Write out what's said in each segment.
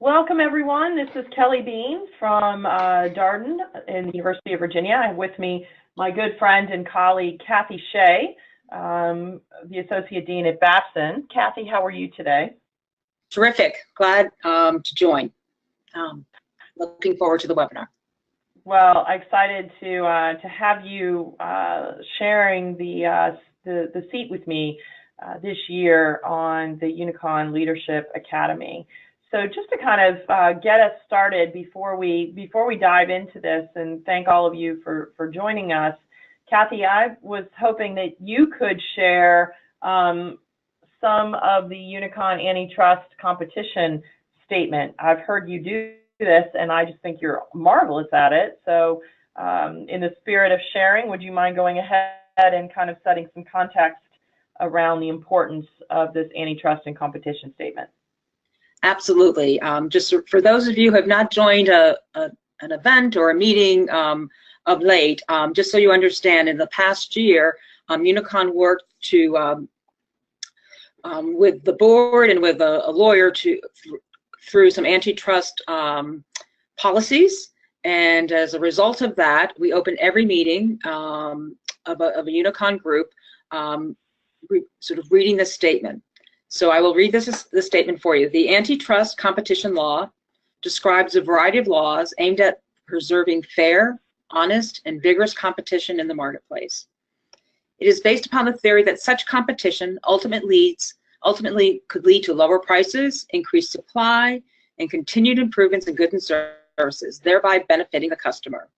Welcome, everyone. This is Kelly Bean from Darden in the University of Virginia. I have with me my good friend and colleague, Cathy Shea, the Associate Dean at Babson. Cathy, how are you today? Terrific. Glad to join. Looking forward to the webinar. Well, excited to have you sharing the seat with me this year on the Unicon Leadership Academy. So just to kind of get us started before we dive into this, and thank all of you for joining us, Cathy, I was hoping that you could share some of the Unicon antitrust competition statement. I've heard you do this, and I just think you're marvelous at it. So in the spirit of sharing, would you mind going ahead and kind of setting some context around the importance of this antitrust and competition statement? Absolutely. Just for those of you who have not joined an event or a meeting of late, just so you understand, in the past year, Unicon worked to with the board and with a lawyer through some antitrust policies, and as a result of that, we open every meeting of a Unicon group sort of reading this statement. So I will read this statement for you. The antitrust competition law describes a variety of laws aimed at preserving fair, honest, and vigorous competition in the marketplace. It is based upon the theory that such competition ultimately could lead to lower prices, increased supply, and continued improvements in goods and services, thereby benefiting the customer.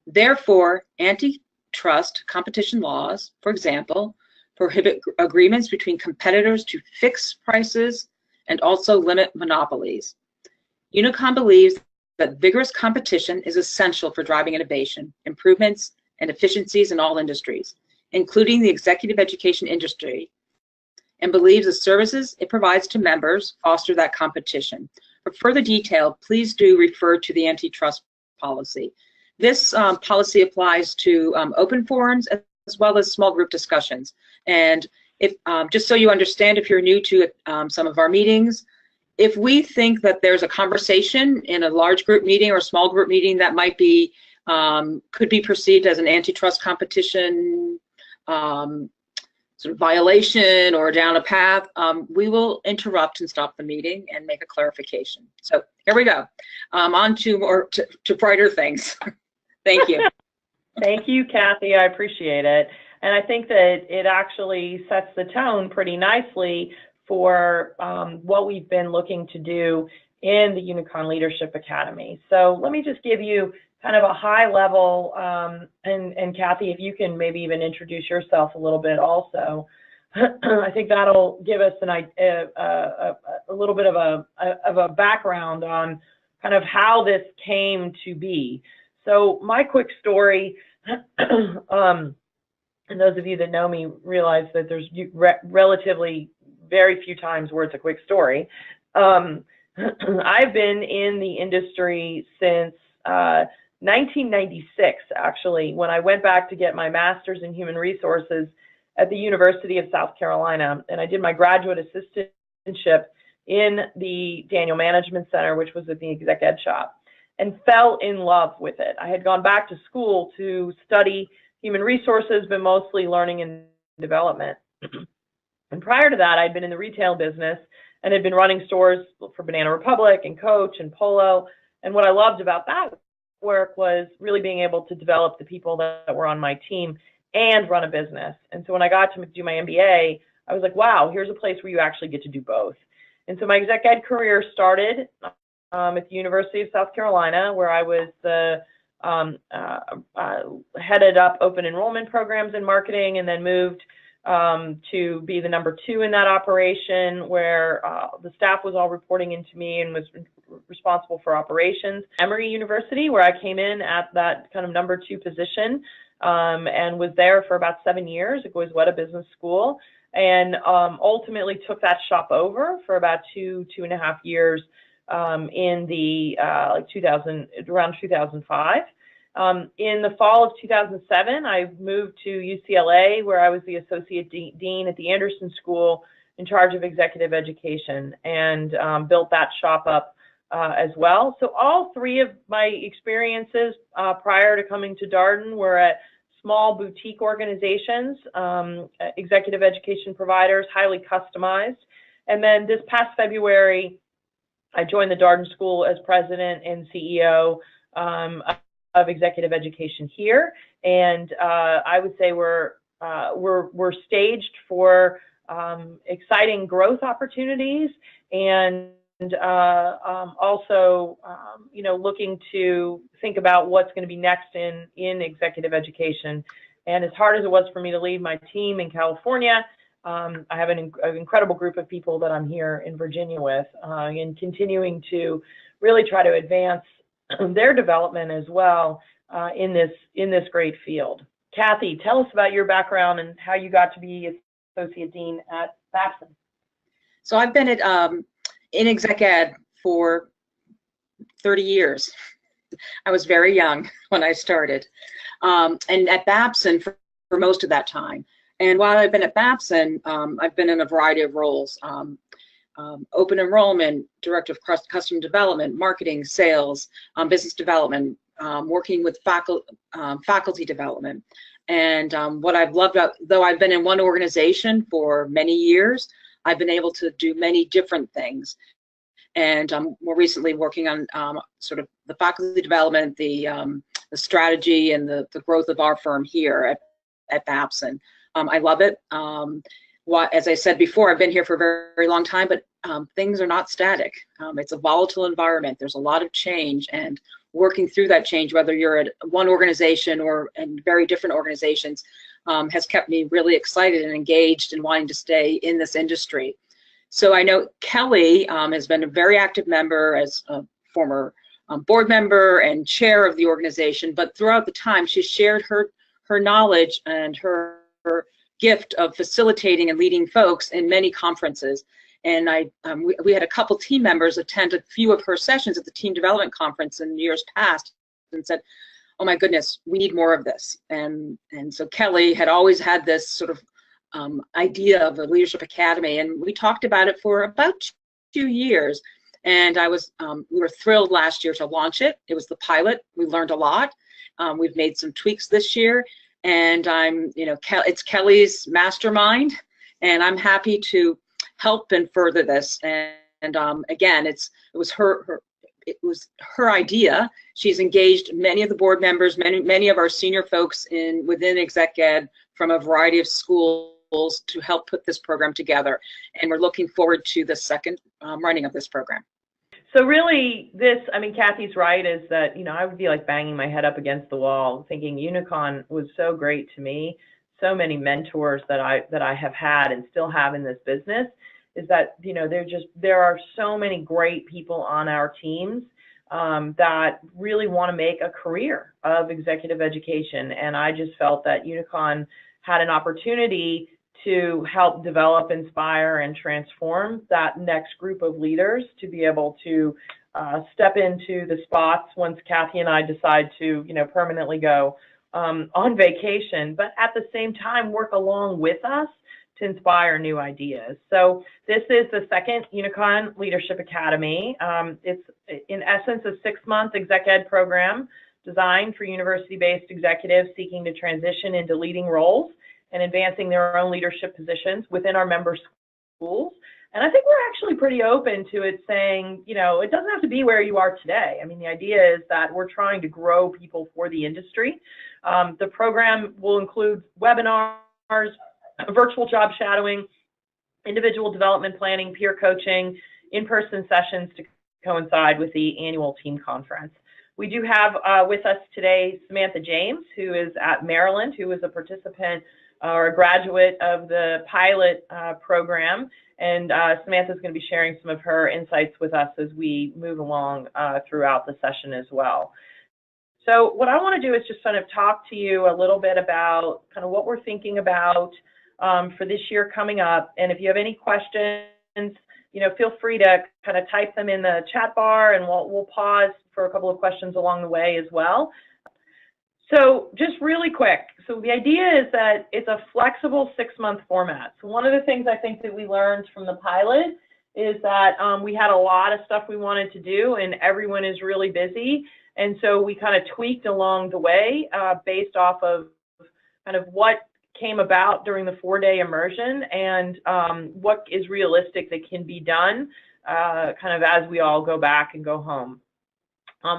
Therefore, antitrust competition laws, for example, prohibit agreements between competitors to fix prices and also limit monopolies. Unicon believes that vigorous competition is essential for driving innovation, improvements, and efficiencies in all industries, including the executive education industry, and believes the services it provides to members foster that competition. For further detail, please do refer to the antitrust policy. This policy applies to open forums as well as small group discussions. And if just so you understand, if you're new to some of our meetings, if we think that there's a conversation in a large group meeting or a small group meeting that might be could be perceived as an antitrust competition sort of violation or down a path, we will interrupt and stop the meeting and make a clarification. So here we go. On to brighter things. Thank you. Thank you, Cathy. I appreciate it. And I think that it actually sets the tone pretty nicely for what we've been looking to do in the Unicon Leadership Academy. So let me just give you kind of a high level, and Cathy, if you can maybe even introduce yourself a little bit also. I think that'll give us a little bit of a background on kind of how this came to be. So my quick story, and those of you that know me realize that there's relatively very few times where it's a quick story. I've been in the industry since 1996, actually, when I went back to get my master's in human resources at the University of South Carolina, and I did my graduate assistantship in the Daniel Management Center, which was at the exec ed shop, and fell in love with it. I had gone back to school to study human resources, but mostly learning and development. And prior to that, I'd been in the retail business and had been running stores for Banana Republic and Coach and Polo. And what I loved about that work was really being able to develop the people that were on my team and run a business. And so when I got to do my MBA, I was like, wow, here's a place where you actually get to do both. And so my exec ed career started at the University of South Carolina, where I was the headed up open enrollment programs and marketing, and then moved to be the number 2 in that operation, where the staff was all reporting into me and was responsible for operations. Emory University, where I came in at that kind of number 2 position, and was there for about 7 years. It was Weta Business School, and ultimately took that shop over for about 2.5 years in the around 2005. In the fall of 2007, I moved to UCLA, where I was the associate dean at the Anderson School in charge of executive education, and built that shop up as well. So all three of my experiences prior to coming to Darden were at small boutique organizations, executive education providers, highly customized. And then this past February, I joined the Darden School as president and CEO of executive education here. And I would say we're staged for exciting growth opportunities, and also looking to think about what's going to be next in executive education. And as hard as it was for me to leave my team in California, I have an incredible group of people that I'm here in Virginia with, and continuing to really try to advance their development as well in this great field. Cathy, tell us about your background and how you got to be Associate Dean at Babson. So I've been at in exec ed for 30 years. I was very young when I started, and at Babson for most of that time. And while I've been at Babson, I've been in a variety of roles: open enrollment, director of customer development, marketing, sales, business development, working with faculty development. And what I've loved, though I've been in one organization for many years, I've been able to do many different things. And more recently working on sort of the faculty development, the strategy, and the growth of our firm here at Babson. I love it. As I said before, I've been here for a very, very long time, but things are not static. It's a volatile environment. There's a lot of change, and working through that change, whether you're at one organization or in very different organizations, has kept me really excited and engaged and wanting to stay in this industry. So I know Kelly has been a very active member as a former board member and chair of the organization, but throughout the time she shared her knowledge and her gift of facilitating and leading folks in many conferences. And we had a couple team members attend a few of her sessions at the team development conference in years past and said, oh my goodness, we need more of this. And so Kelly had always had this sort of idea of a leadership academy, and we talked about it for about 2 years. And we were thrilled last year to launch it. It was the pilot. We learned a lot. We've made some tweaks this year, and it's Kelly's mastermind, and I'm happy to help and further this. And again, it was her idea. She's engaged many of the board members, many of our senior folks within exec ed from a variety of schools to help put this program together. And we're looking forward to the second running of this program. So really Cathy's right, is that, I would be like banging my head up against the wall thinking Unicon was so great to me. So many mentors that I have had and still have in this business, is that, there are so many great people on our teams that really want to make a career of executive education. And I just felt that Unicon had an opportunity to help develop, inspire, and transform that next group of leaders to be able to step into the spots once Cathy and I decide to, permanently go on vacation, but at the same time work along with us to inspire new ideas. So this is the second Unicon Leadership Academy. It's in essence a 6-month exec ed program designed for university-based executives seeking to transition into leading roles and advancing their own leadership positions within our member schools. And I think we're actually pretty open to it, saying, it doesn't have to be where you are today. I mean, the idea is that we're trying to grow people for the industry. The program will include webinars, virtual job shadowing, individual development planning, peer coaching, in-person sessions to coincide with the annual team conference. We do have with us today Samantha James, who is at Maryland, who is a participant or a graduate of the pilot program. And Samantha is going to be sharing some of her insights with us as we move along throughout the session as well. So what I want to do is just kind of talk to you a little bit about kind of what we're thinking about for this year coming up. And if you have any questions, feel free to kind of type them in the chat bar, and we'll pause for a couple of questions along the way as well. So just really quick, so the idea is that it's a flexible 6-month format. So one of the things I think that we learned from the pilot is that we had a lot of stuff we wanted to do, and everyone is really busy. And so we kind of tweaked along the way based off of kind of what came about during the 4-day immersion and what is realistic that can be done kind of as we all go back and go home.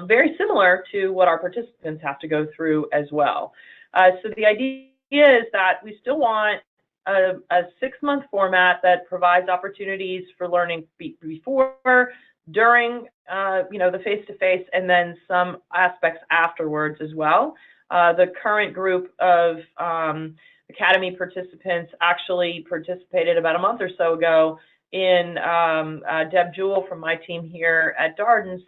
Very similar to what our participants have to go through as well. So the idea is that we still want a 6-month format that provides opportunities for learning before, during, the face-to-face, and then some aspects afterwards as well. The current group of Academy participants actually participated about a month or so ago in Deb Jewell from my team here at Darden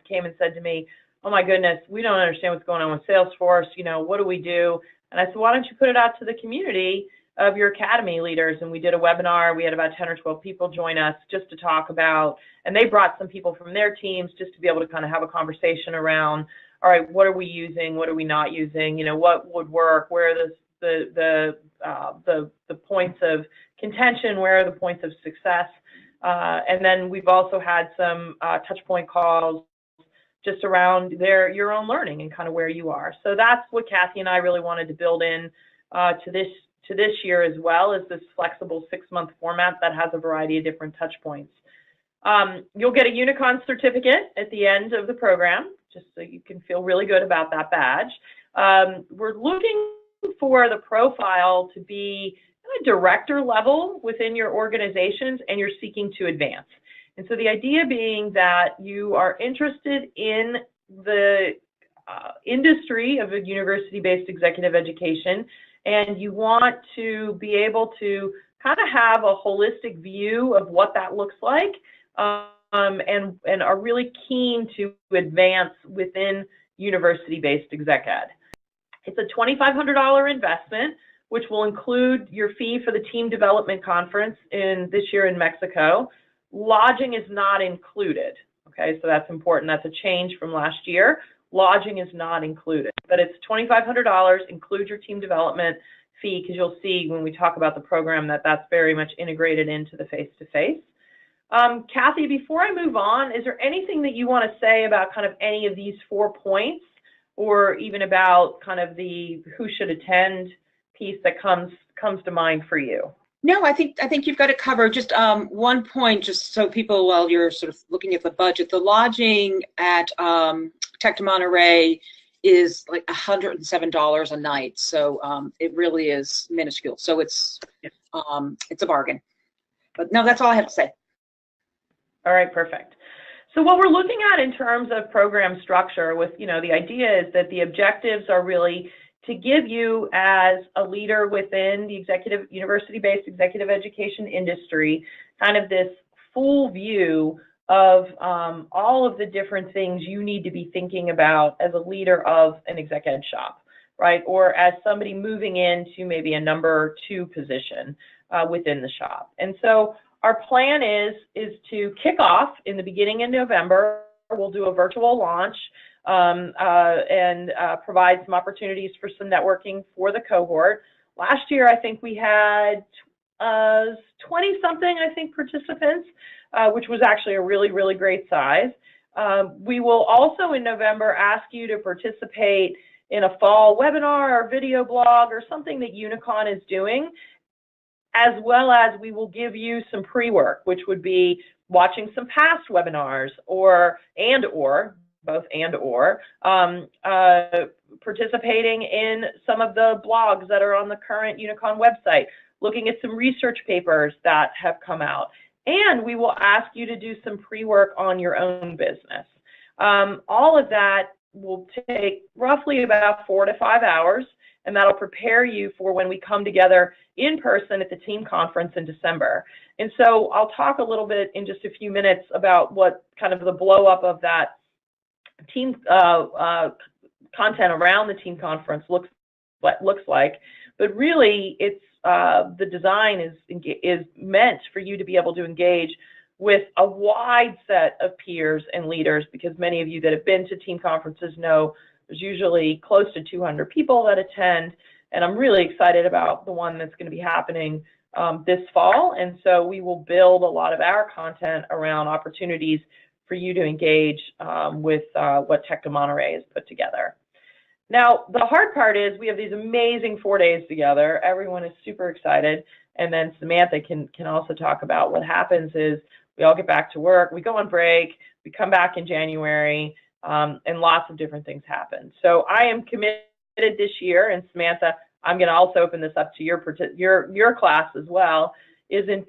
came and said to me, "Oh my goodness, we don't understand what's going on with Salesforce. What do we do?" And I said, "Why don't you put it out to the community of your Academy leaders?" And we did a webinar. We had about 10 or 12 people join us just to talk about, and they brought some people from their teams just to be able to kind of have a conversation around, all right, what are we using? What are we not using? What would work? Where are the points of contention? Where are the points of success? And then we've also had some touch point calls just around your own learning and kind of where you are. So that's what Cathy and I really wanted to build in to this year as well, as this flexible 6-month format that has a variety of different touch points. You'll get a Unicon certificate at the end of the program, just so you can feel really good about that badge. We're looking for the profile to be a director level within your organizations, and you're seeking to advance. And so the idea being that you are interested in the industry of a university-based executive education, and you want to be able to kind of have a holistic view of what that looks like, and are really keen to advance within university-based exec ed. It's a $2,500 investment, which will include your fee for the team development conference this year in Mexico. Lodging is not included. Okay, so that's important. That's a change from last year. Lodging is not included, but it's $2,500, include your team development fee, because you'll see when we talk about the program that that's very much integrated into the face-to-face. Cathy, before I move on, is there anything that you want to say about kind of any of these 4 points, or even about kind of the who should attend piece that comes to mind for you? No, I think you've got it covered. Just one point, just so people, while you're sort of looking at the budget, the lodging at Tech de Monterey is like $107 a night, so it really is minuscule. So it's a bargain. But no, that's all I have to say. All right, perfect. So what we're looking at in terms of program structure with, the idea is that the objectives are really to give you, as a leader within the university-based executive education industry, kind of this full view of all of the different things you need to be thinking about as a leader of an exec ed shop, right? Or as somebody moving into maybe a number 2 position within the shop. And so our plan is to kick off in the beginning of November. We'll do a virtual launch and provide some opportunities for some networking for the cohort. Last year, I think we had 20-something, participants, which was actually a really, really great size. We will also in November ask you to participate in a fall webinar or video blog or something that Unicon is doing, as well as we will give you some pre-work, which would be watching some past webinars or participating in some of the blogs that are on the current Unicon website, looking at some research papers that have come out. And we will ask you to do some pre-work on your own business. All of that will take roughly about 4 to 5 hours, and that'll prepare you for when we come together in person at the team conference in December. And so I'll talk a little bit in just a few minutes about what kind of the blow up of that team content around the team conference looks like. But really, it's the design is meant for you to be able to engage with a wide set of peers and leaders, because many of you that have been to team conferences know there's usually close to 200 people that attend, and I'm really excited about the one that's going to be happening this fall, and so we will build a lot of our content around opportunities for you to engage with what Tech de Monterey has put together. Now, the hard part is we have these amazing 4 days together. Everyone is super excited, and then Samantha can also talk about what happens is we all get back to work, we go on break, we come back in January, and lots of different things happen. So I am committed this year, and Samantha, I'm going to also open this up to your class as well, is in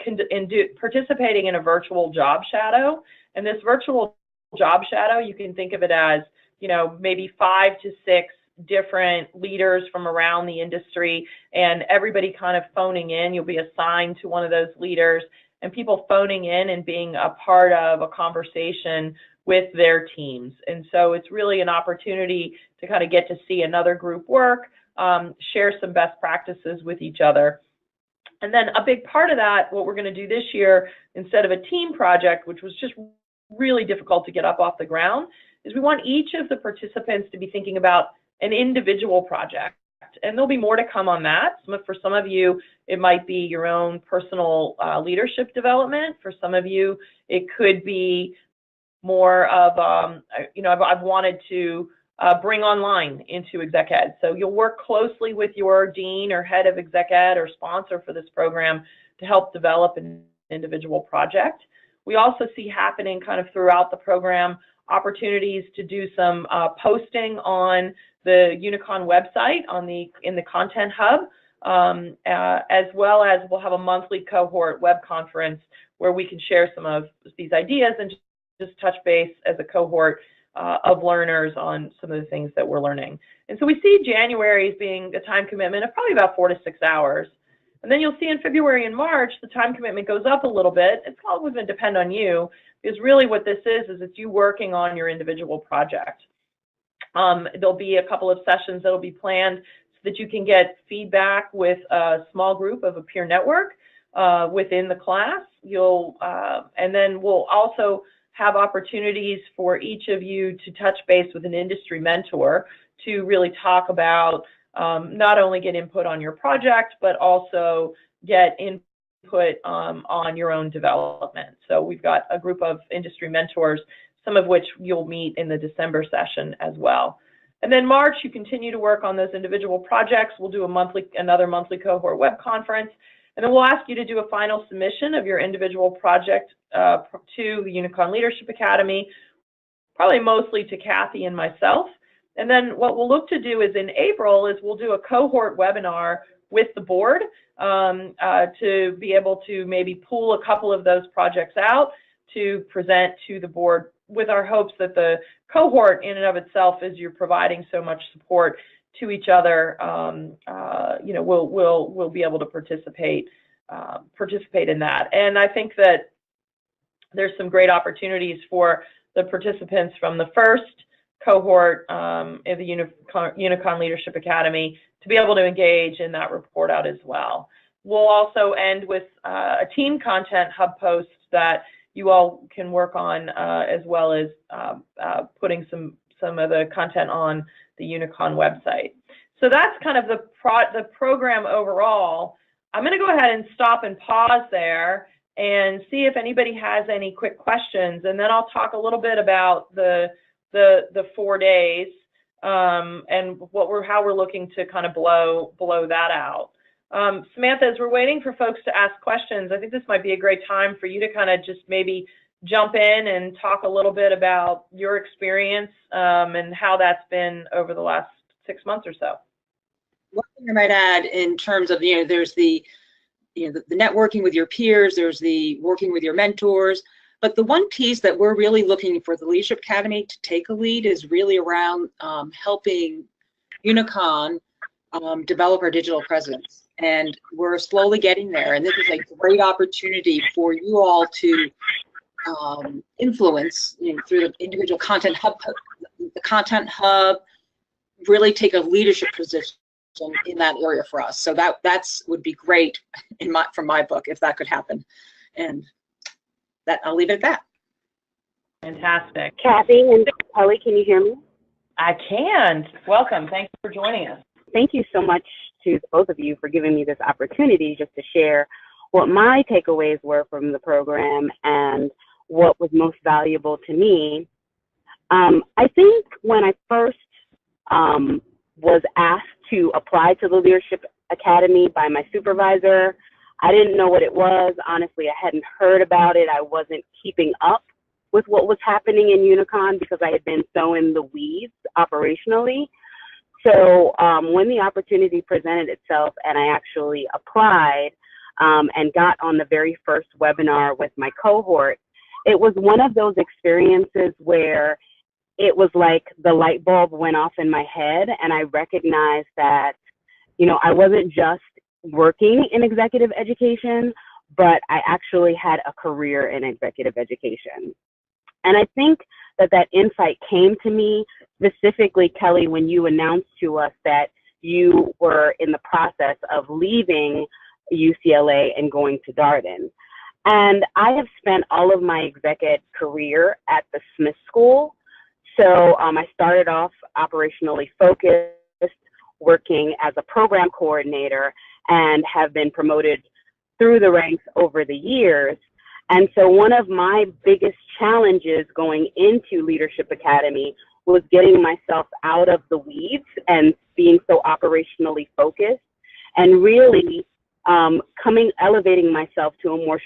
participating in a virtual job shadow. And this virtual job shadow, you can think of it as, you know, maybe 5 to 6 different leaders from around the industry, and everybody kind of phoning in. You'll be assigned to one of those leaders, and people phoning in and being a part of a conversation with their teams. And so it's really an opportunity to kind of get to see another group work, share some best practices with each other. And then a big part of that, what we're going to do this year, instead of a team project, which was just really difficult to get up off the ground, is we want each of the participants to be thinking about an individual project. And there'll be more to come on that. For some of you, it might be your own personal leadership development. For some of you, it could be more of, you know, I've wanted to bring online into exec ed. So you'll work closely with your dean or head of exec ed or sponsor for this program to help develop an individual project. We also see happening kind of throughout the program opportunities to do some posting on the Unicon website in the Content Hub, as well as we'll have a monthly cohort web conference where we can share some of these ideas and just touch base as a cohort of learners on some of the things that we're learning. And so we see January as being a time commitment of probably about 4 to 6 hours. And then you'll see in February and March, the time commitment goes up a little bit. It's probably going to depend on you, because really what this is it's you working on your individual project. There'll be a couple of sessions that'll be planned so that you can get feedback with a small group of a peer network within the class. And then we'll also have opportunities for each of you to touch base with an industry mentor to really talk about not only get input on your project, but also get input on your own development. So we've got a group of industry mentors, some of which you'll meet in the December session as well. And then March, you continue to work on those individual projects. We'll do another monthly cohort web conference, and then we'll ask you to do a final submission of your individual project to the Unicon Leadership Academy, probably mostly to Cathy and myself. And then what we'll look to do is in April is we'll do a cohort webinar with the board to be able to maybe pull a couple of those projects out to present to the board, with our hopes that the cohort in and of itself, as you're providing so much support to each other, you know, we'll be able to participate in that. And I think that there's some great opportunities for the participants from the first cohort in the Unicon Leadership Academy to be able to engage in that report out as well. We'll also end with a team content hub post that you all can work on, as well as putting some of the content on the Unicon website. So that's kind of the program overall. I'm going to go ahead and stop and pause there and see if anybody has any quick questions, and then I'll talk a little bit about the 4 days and how we're looking to kind of blow that out. Samantha, as we're waiting for folks to ask questions, I think this might be a great time for you to kind of just maybe jump in and talk a little bit about your experience and how that's been over the last 6 months or so. One thing I might add in terms of, you know, there's the networking with your peers, there's the working with your mentors, but the one piece that we're really looking for the Leadership Academy to take a lead is really around helping Unicon develop our digital presence. And we're slowly getting there. And this is a great opportunity for you all to influence, you know, through the individual content hub, the content hub, really take a leadership position in that area for us. So that's would be great from my book if that could happen. And that I'll leave it at that. Fantastic. Cathy and Kelly, can you hear me? I can. Welcome. Thanks for joining us. Thank you so much to both of you for giving me this opportunity just to share what my takeaways were from the program and what was most valuable to me. I think when I first was asked to apply to the Leadership Academy by my supervisor, I didn't know what it was. Honestly, I hadn't heard about it. I wasn't keeping up with what was happening in Unicon because I had been so in the weeds operationally. So when the opportunity presented itself and I actually applied and got on the very first webinar with my cohort, it was one of those experiences where it was like the light bulb went off in my head, and I recognized that, you know, I wasn't just working in executive education, but I actually had a career in executive education. And I think that that insight came to me specifically, Kelly, when you announced to us that you were in the process of leaving UCLA and going to Darden. And I have spent all of my exec ed career at the Smith School. So I started off operationally focused, working as a program coordinator, and have been promoted through the ranks over the years. And so one of my biggest challenges going into Leadership Academy was getting myself out of the weeds and being so operationally focused, and really elevating myself to a more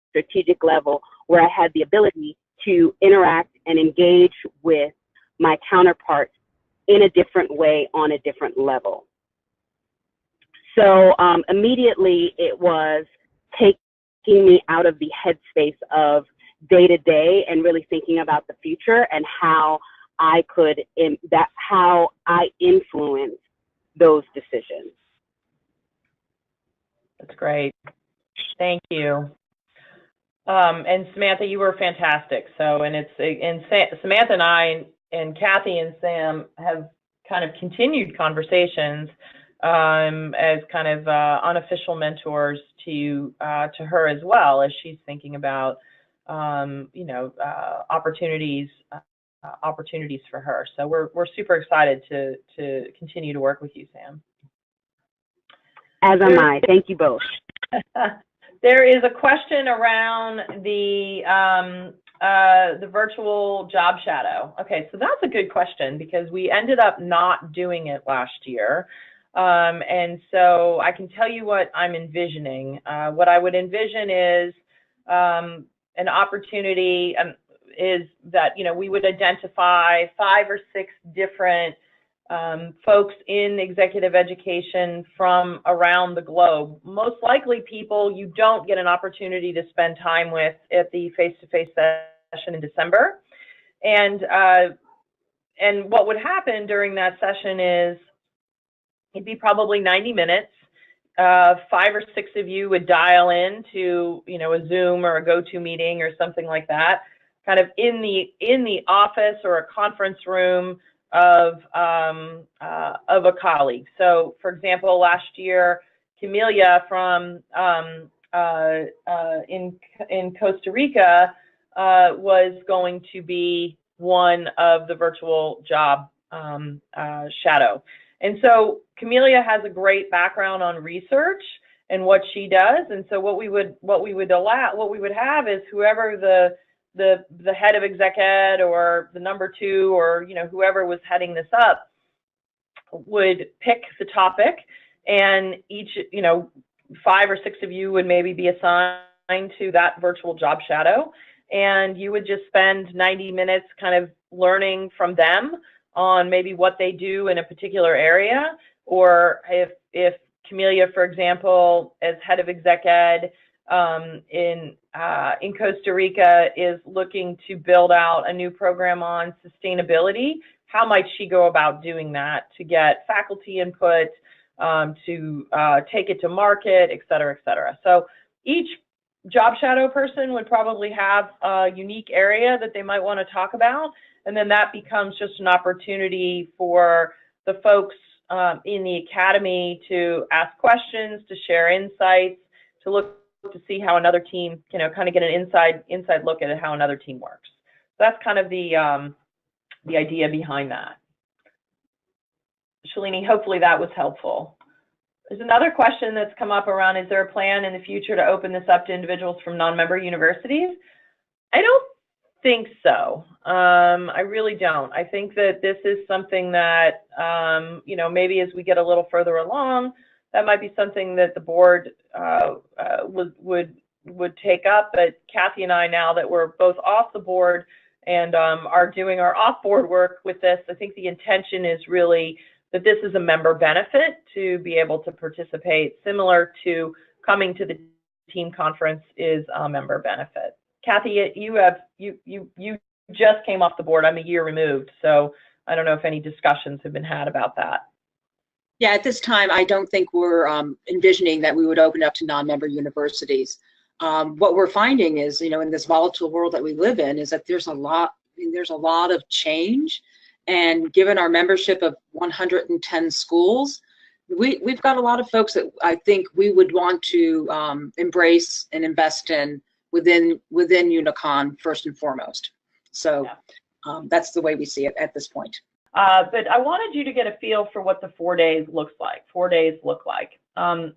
strategic level where I had the ability to interact and engage with my counterparts in a different way on a different level. So immediately it was taking me out of the headspace of day-to-day and really thinking about the future and how I could, how I influence those decisions. That's great. Thank you. And Samantha, you were fantastic. So, and Samantha and I and Cathy and Sam have kind of continued conversations as kind of unofficial mentors to her as well, as she's thinking about you know, opportunities for her. So we're super excited to continue to work with you, Sam. As am I. Thank you both. There is a question around the virtual job shadow. Okay, so that's a good question because we ended up not doing it last year. And so I can tell you what I'm envisioning. What I would envision is an opportunity is that, you know, we would identify 5 or 6 different folks in executive education from around the globe. Most likely people you don't get an opportunity to spend time with at the face-to-face session in December. And what would happen during that session is it'd be probably 90 minutes. 5 or 6 of you would dial in to, you know, a Zoom or a GoToMeeting or something like that, kind of in the office or a conference room of a colleague. So, for example, last year, Camelia from in Costa Rica was going to be one of the virtual job shadow. And so Camelia has a great background on research and what she does. And so what we would have is whoever the head of exec ed or the number 2 or, you know, whoever was heading this up would pick the topic, and each, you know, 5 or 6 of you would maybe be assigned to that virtual job shadow, and you would just spend 90 minutes kind of learning from them on maybe what they do in a particular area. Or if Camelia, for example, as head of exec ed in Costa Rica is looking to build out a new program on sustainability, how might she go about doing that to get faculty input, to take it to market, et cetera, et cetera. So each job shadow person would probably have a unique area that they might want to talk about, and then that becomes just an opportunity for the folks in the academy to ask questions, to share insights, to look to see how another team, you know, kind of get an inside look at how another team works. So that's kind of the idea behind that. Shalini, hopefully that was helpful. There's another question that's come up around, is there a plan in the future to open this up to individuals from non-member universities? I don't think so. I really don't. I think that this is something that, you know, maybe as we get a little further along, that might be something that the board would take up. But Cathy and I, now that we're both off the board and are doing our off-board work with this, I think the intention is really that this is a member benefit to be able to participate, similar to coming to the team conference is a member benefit. Cathy, you just came off the board. I'm a year removed, so I don't know if any discussions have been had about that. Yeah, at this time, I don't think we're envisioning that we would open up to non-member universities. What we're finding is, you know, in this volatile world that we live in, is that there's a lot of change. And given our membership of 110 schools, we've got a lot of folks that I think we would want to embrace and invest in within Unicon first and foremost. So yeah. That's the way we see it at this point. But I wanted you to get a feel for what the 4 days looks like. 4 days look like. The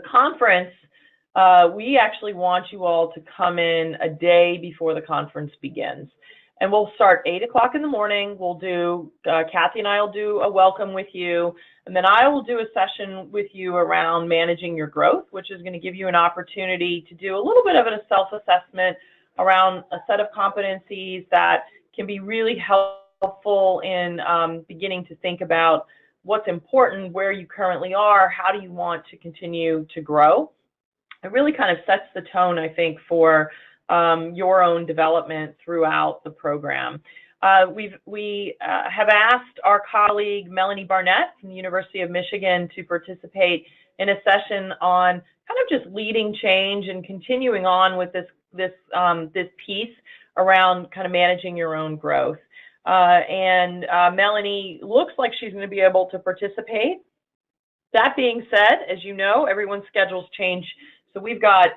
conference, we actually want you all to come in a day before the conference begins. And we'll start 8 o'clock in the morning. We'll do, Cathy and I will do a welcome with you. And then I will do a session with you around managing your growth, which is going to give you an opportunity to do a little bit of a self-assessment around a set of competencies that can be really helpful in beginning to think about what's important, where you currently are, how do you want to continue to grow. It really kind of sets the tone, I think, for your own development throughout the program. We have asked our colleague Melanie Barnett from the University of Michigan to participate in a session on kind of just leading change and continuing on with this piece around kind of managing your own growth. Melanie looks like she's going to be able to participate. That being said, as you know, everyone's schedules change. So we've got,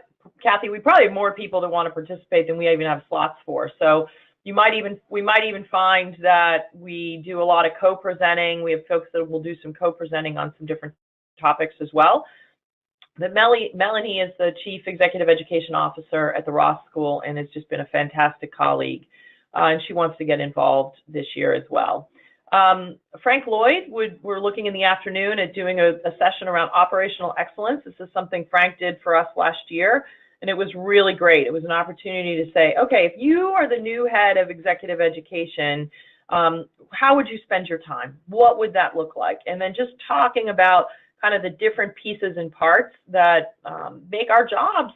Cathy, we probably have more people that want to participate than we even have slots for. So we might even find that we do a lot of co-presenting. We have folks that will do some co-presenting on some different topics as well. But Melanie is the Chief Executive Education Officer at the Ross School and has just been a fantastic colleague. And she wants to get involved this year as well. Frank Lloyd, we're looking in the afternoon at doing a session around operational excellence. This is something Frank did for us last year, and it was really great. It was an opportunity to say, okay, if you are the new head of executive education, how would you spend your time? What would that look like? And then just talking about kind of the different pieces and parts that make our jobs,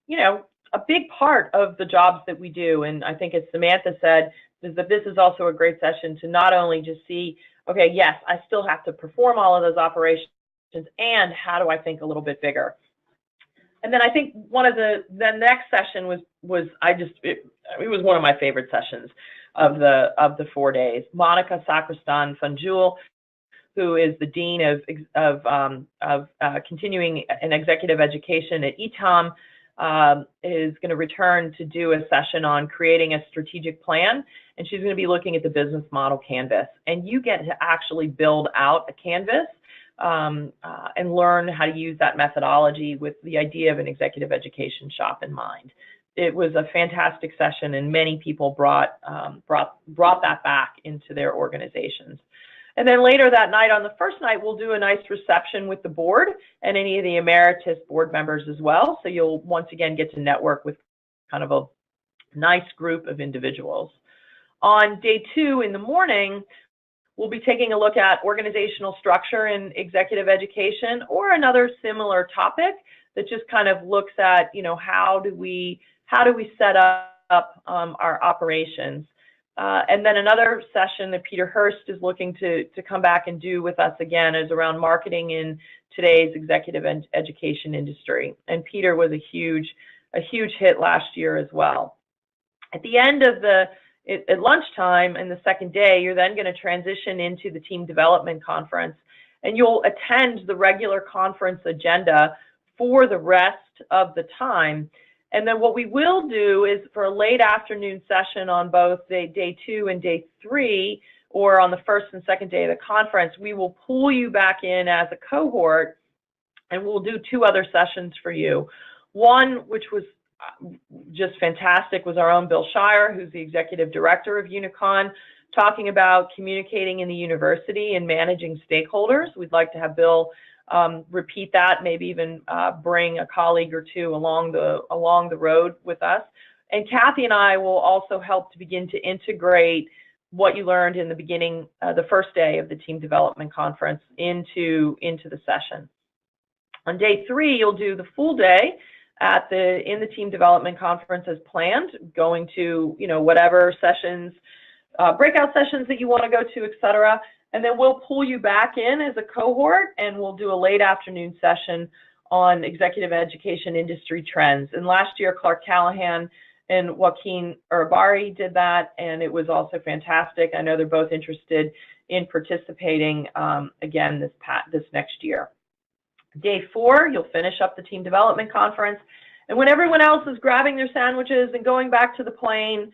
you know, a big part of the jobs that we do. And I think as Samantha said, is that this is also a great session to not only just see, okay, yes, I still have to perform all of those operations, and how do I think a little bit bigger? And then I think one of the next session was it was one of my favorite sessions of the 4 days. Monica Sacristan Fanjul, who is the Dean of Continuing and Executive Education at ETOM, is going to return to do a session on creating a strategic plan, and she's going to be looking at the business model canvas. And you get to actually build out a canvas and learn how to use that methodology with the idea of an executive education shop in mind. It was a fantastic session, and many people brought that back into their organizations. And then later that night, on the first night, we'll do a nice reception with the board and any of the emeritus board members as well. So you'll once again get to network with kind of a nice group of individuals. On day 2 in the morning, we'll be taking a look at organizational structure in executive education, or another similar topic that just kind of looks at, you know, how do we set up our operations. And then another session that Peter Hurst is looking to come back and do with us again is around marketing in today's executive education industry. And Peter was a huge hit last year as well. At the end of at lunchtime and the second day, you're then going to transition into the team development conference, and you'll attend the regular conference agenda for the rest of the time. And then what we will do is, for a late afternoon session on both day 2 and day 3, or on the first and second day of the conference, we will pull you back in as a cohort, and we'll do 2 other sessions for you. One, which was just fantastic, was our own Bill Shire, who's the executive director of Unicon, talking about communicating in the university and managing stakeholders. We'd like to have Bill repeat that, maybe even bring a colleague or 2 along the road with us. And Cathy and I will also help to begin to integrate what you learned in the beginning, the first day of the team development conference into the session. On day 3, you'll do the full day in the team development conference as planned, going to whatever sessions, breakout sessions that you want to go to, etc. And then we'll pull you back in as a cohort, and we'll do a late afternoon session on executive education industry trends. And last year, Clark Callahan and Joaquin Urabari did that, and it was also fantastic. I know they're both interested in participating again this next year. Day 4, you'll finish up the team development conference, and when everyone else is grabbing their sandwiches and going back to the plane,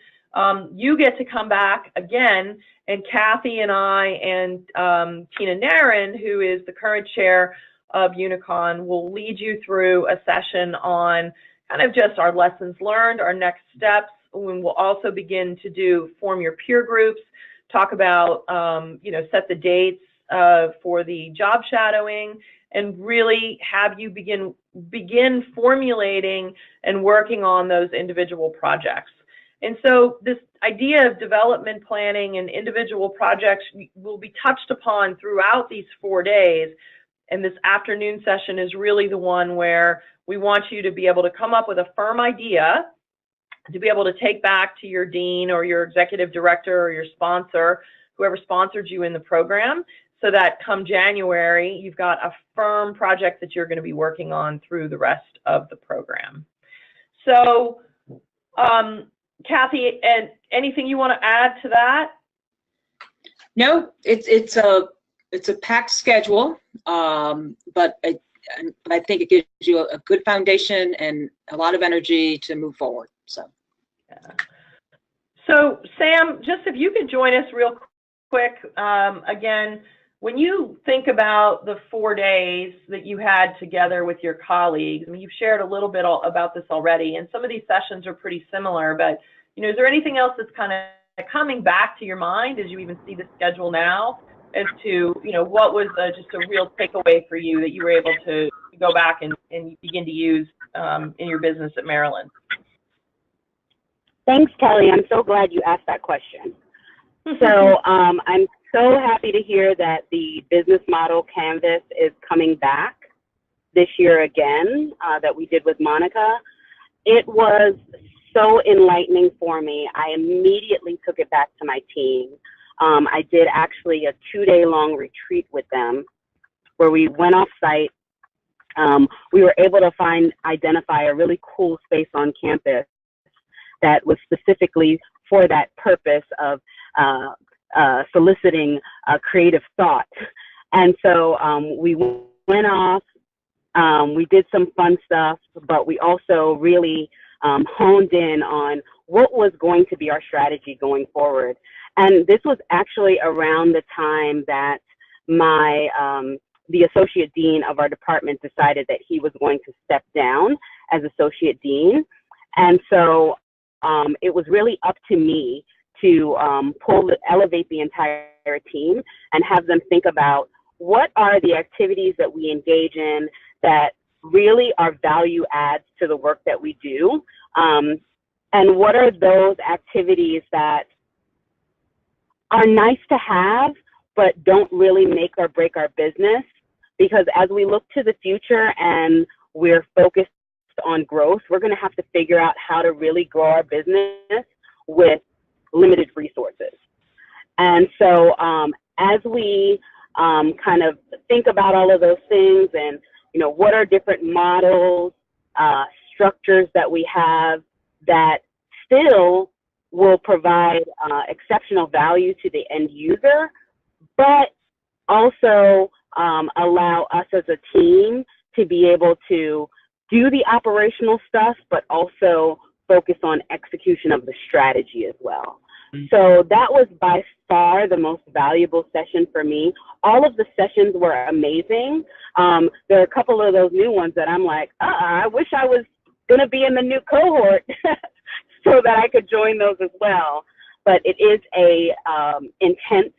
you get to come back again, and Cathy and I and Tina Narin, who is the current chair of Unicon, will lead you through a session on kind of just our lessons learned, our next steps. When we'll also begin to form your peer groups, talk about, set the dates for the job shadowing, and really have you begin formulating and working on those individual projects. And so this idea of development planning and individual projects will be touched upon throughout these 4 days. And this afternoon session is really the one where we want you to be able to come up with a firm idea to be able to take back to your dean or your executive director or your sponsor, whoever sponsored you in the program, so that come January, you've got a firm project that you're going to be working on through the rest of the program. So, Cathy, and anything you want to add to that? No, it's a packed schedule, but I think it gives you a good foundation and a lot of energy to move forward. So, yeah. So Sam, just if you could join us real quick, again, when you think about the 4 days that you had together with your colleagues, I mean, you've shared a little bit about this already, and some of these sessions are pretty similar, but, is there anything else that's kind of coming back to your mind as you even see the schedule now as to, what was just a real takeaway for you that you were able to go back and begin to use in your business at Maryland? Thanks, Kelly. I'm so glad you asked that question. So I'm so happy to hear that the business model canvas is coming back this year again, that we did with Monica. It was so enlightening for me. I immediately took it back to my team. I did actually a 2-day-long retreat with them where we went off site. We were able to identify a really cool space on campus that was specifically for that purpose of soliciting creative thought. And so we went off, we did some fun stuff, but we also really honed in on what was going to be our strategy going forward. And this was actually around the time that the associate dean of our department decided that he was going to step down as associate dean. And so it was really up to me to elevate the entire team and have them think about what are the activities that we engage in that really are value adds to the work that we do, and what are those activities that are nice to have but don't really make or break our business. Because as we look to the future and we're focused on growth, we're going to have to figure out how to really grow our business with limited resources. And so as we kind of think about all of those things and, what are different models, structures that we have that still will provide exceptional value to the end user, but also allow us as a team to be able to do the operational stuff, but also focus on execution of the strategy as well. So that was by far the most valuable session for me. All of the sessions were amazing. There are a couple of those new ones that I'm like, I wish I was going to be in the new cohort so that I could join those as well. But it is a intense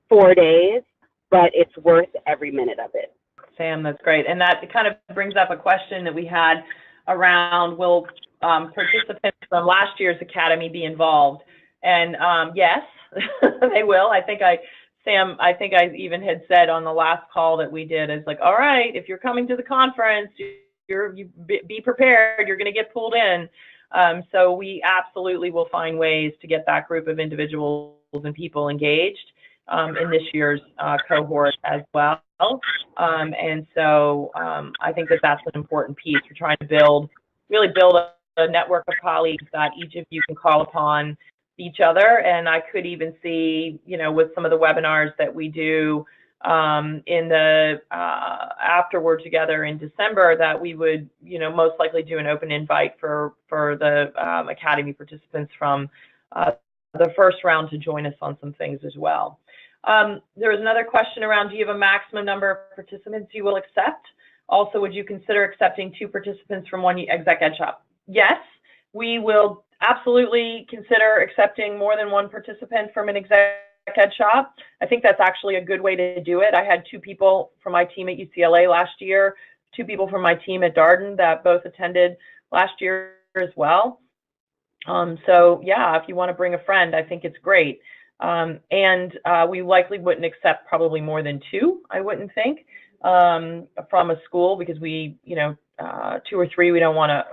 4 days, but it's worth every minute of it. Sam, that's great. And that kind of brings up a question that we had around, will participants from last year's academy be involved? And yes, they will. Sam, I think I even had said on the last call that we did, is like, all right, if you're coming to the conference, you be prepared, you're going to get pulled in. So we absolutely will find ways to get that group of individuals and people engaged in this year's cohort as well. And so I think that that's an important piece. We're trying to really build a network of colleagues that each of you can call upon each other. And I could even see, with some of the webinars that we do in the afterward together in December, that we would, most likely do an open invite for the Academy participants from the first round to join us on some things as well. There was another question around, do you have a maximum number of participants you will accept? Also, would you consider accepting 2 participants from one exec ed shop? Yes, we will absolutely consider accepting more than 1 participant from an exec ed shop. I think that's actually a good way to do it. I had 2 people from my team at UCLA last year, 2 people from my team at Darden that both attended last year as well. So yeah, if you want to bring a friend, I think it's great. And we likely wouldn't accept probably more than 2, I wouldn't think, from a school, because we, 2 or 3, we don't want to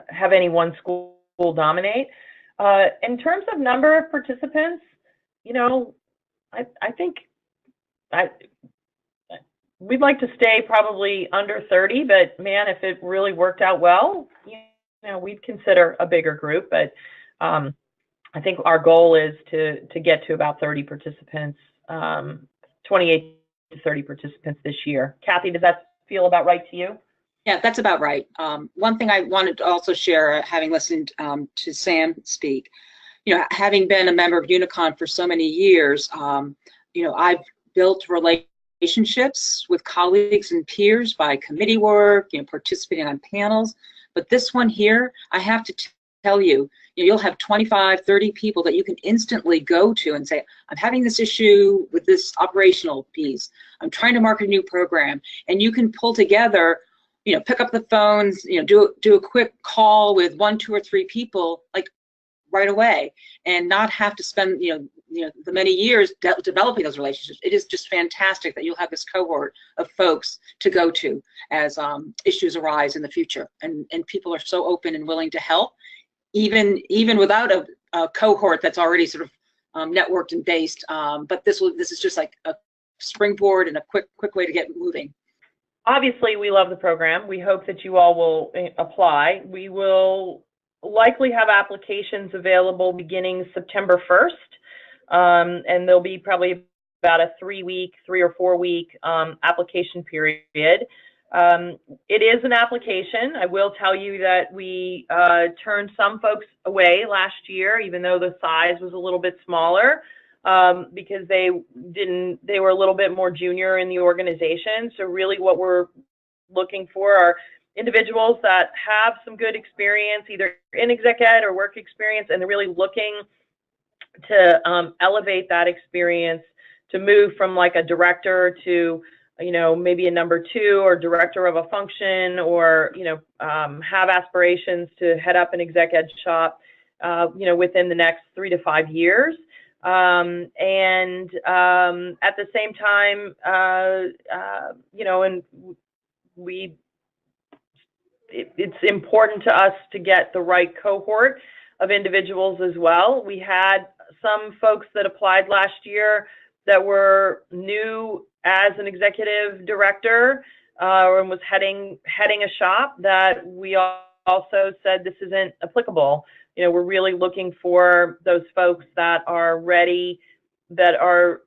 have any one school dominate. In terms of number of participants, I think we'd like to stay probably under 30, but man, if it really worked out well, we'd consider a bigger group. But I think our goal is to get to about 30 participants, 28 to 30 participants this year. Cathy, does that feel about right to you? Yeah, that's about right. One thing I wanted to also share, having listened to Sam speak, having been a member of Unicon for so many years, I've built relationships with colleagues and peers by committee work, participating on panels. But this one here, I have to tell you, you'll have 25, 30 people that you can instantly go to and say, I'm having this issue with this operational piece. I'm trying to market a new program. And you can pull together, pick up the phones, do a quick call with 1, 2, or 3 people, like right away, and not have to spend, the many years developing those relationships. It is just fantastic that you'll have this cohort of folks to go to as issues arise in the future. And people are so open and willing to help, even without a cohort that's already sort of networked and based. But this is just like a springboard and a quick way to get moving. Obviously, we love the program. We hope that you all will apply. We will likely have applications available beginning September 1st, and there'll be probably about a 3 or 4 week application period. It is an application. I will tell you that we turned some folks away last year, even though the size was a little bit smaller, because they were a little bit more junior in the organization. So really what we're looking for are individuals that have some good experience, either in exec ed or work experience, and they're really looking to elevate that experience to move from like a director to, maybe a number 2 or director of a function, or, have aspirations to head up an exec ed shop, within the next 3 to 5 years. And at the same time, and it's important to us to get the right cohort of individuals as well. We had some folks that applied last year that were new as an executive director and was heading a shop, that we also said this isn't applicable. We're really looking for those folks that are ready, that are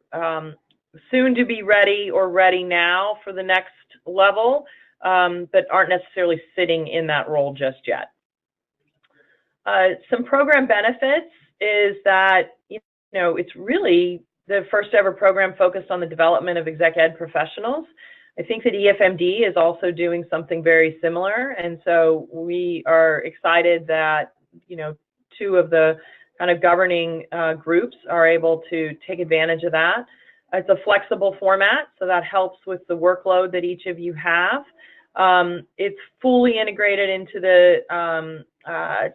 soon to be ready or ready now for the next level, but aren't necessarily sitting in that role just yet. some program benefits is that, it's really the first ever program focused on the development of exec ed professionals. I think that EFMD is also doing something very similar, and so we are excited that, two of the kind of governing groups are able to take advantage of that. It's a flexible format, so that helps with the workload that each of you have. It's fully integrated into the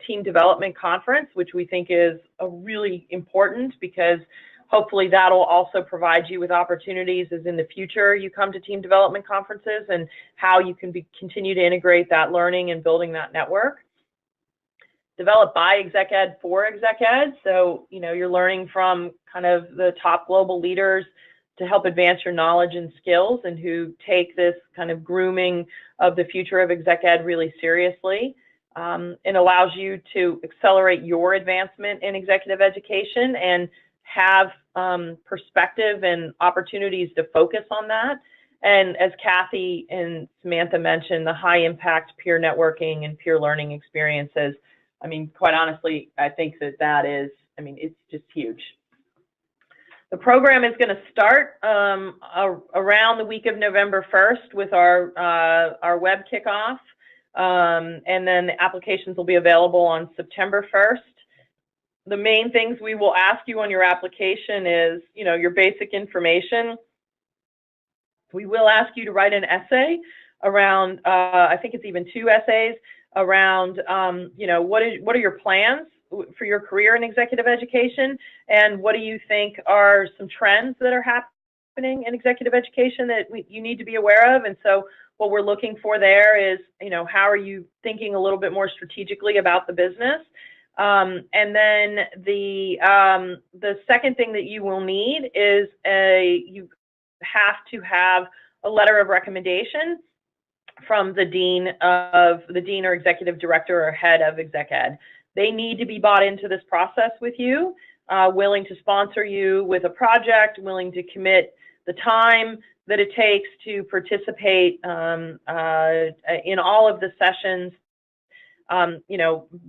team development conference, which we think is really important, because hopefully that'll also provide you with opportunities as in the future you come to team development conferences, and how you can continue to integrate that learning and building that network. Developed by exec ed for exec ed, so you're learning from kind of the top global leaders to help advance your knowledge and skills, and who take this kind of grooming of the future of exec ed really seriously. It allows you to accelerate your advancement in executive education and have perspective and opportunities to focus on that. And as Cathy and Samantha mentioned, the high impact peer networking and peer learning experiences. I mean, quite honestly, I think that is, it's just huge. The program is going to start around the week of November 1st with our web kickoff, and then the applications will be available on September 1st. The main things we will ask you on your application is, your basic information. We will ask you to write an essay around, I think it's even 2 essays around, what are your plans for your career in executive education, and what do you think are some trends that are happening in executive education that you need to be aware of. And so what we're looking for there is, how are you thinking a little bit more strategically about the business? And then the second thing that you will need is you have to have a letter of recommendation from the dean or executive director or head of exec ed. They need to be bought into this process with you, willing to sponsor you with a project, willing to commit the time that it takes to participate in all of the sessions.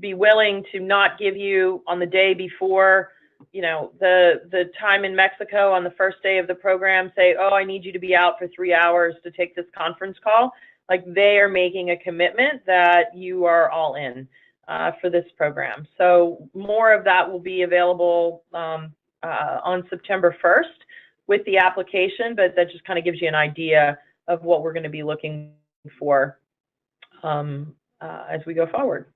Be willing to not give you on the day before, the time in Mexico on the first day of the program, say, oh, I need you to be out for 3 hours to take this conference call. Like, they are making a commitment that you are all in for this program. So more of that will be available on September 1st with the application, but that just kind of gives you an idea of what we're going to be looking for as we go forward.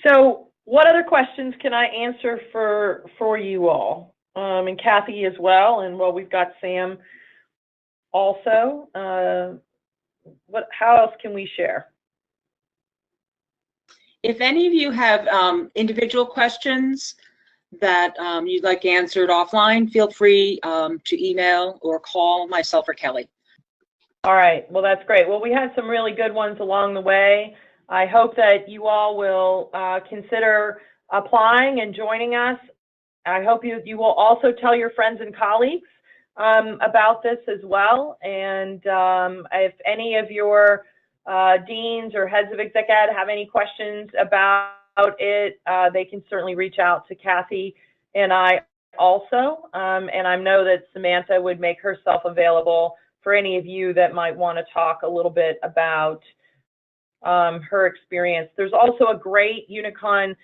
So what other questions can I answer for you all? And Cathy as well, and we've got Sam also. How else can we share? If any of you have individual questions that you'd like answered offline, feel free to email or call myself or Kelly. All right, well, that's great. Well, we had some really good ones along the way. I hope that you all will consider applying and joining us. I hope you will also tell your friends and colleagues about this as well. And if any of your deans or heads of exec ed have any questions about it, they can certainly reach out to Cathy and I also. And I know that Samantha would make herself available for any of you that might want to talk a little bit about her experience. There's also a great Unicon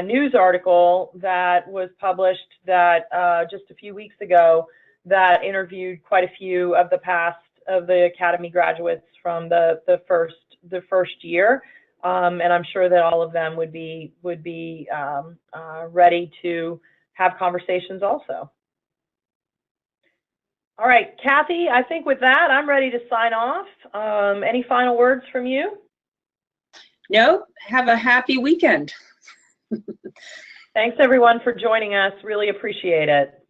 news article that was published that just a few weeks ago that interviewed quite a few of the Academy graduates from the first year, and I'm sure that all of them would be ready to have conversations also. All right, Cathy, I think with that, I'm ready to sign off. Any final words from you? No, have a happy weekend. Thanks, everyone, for joining us. Really appreciate it.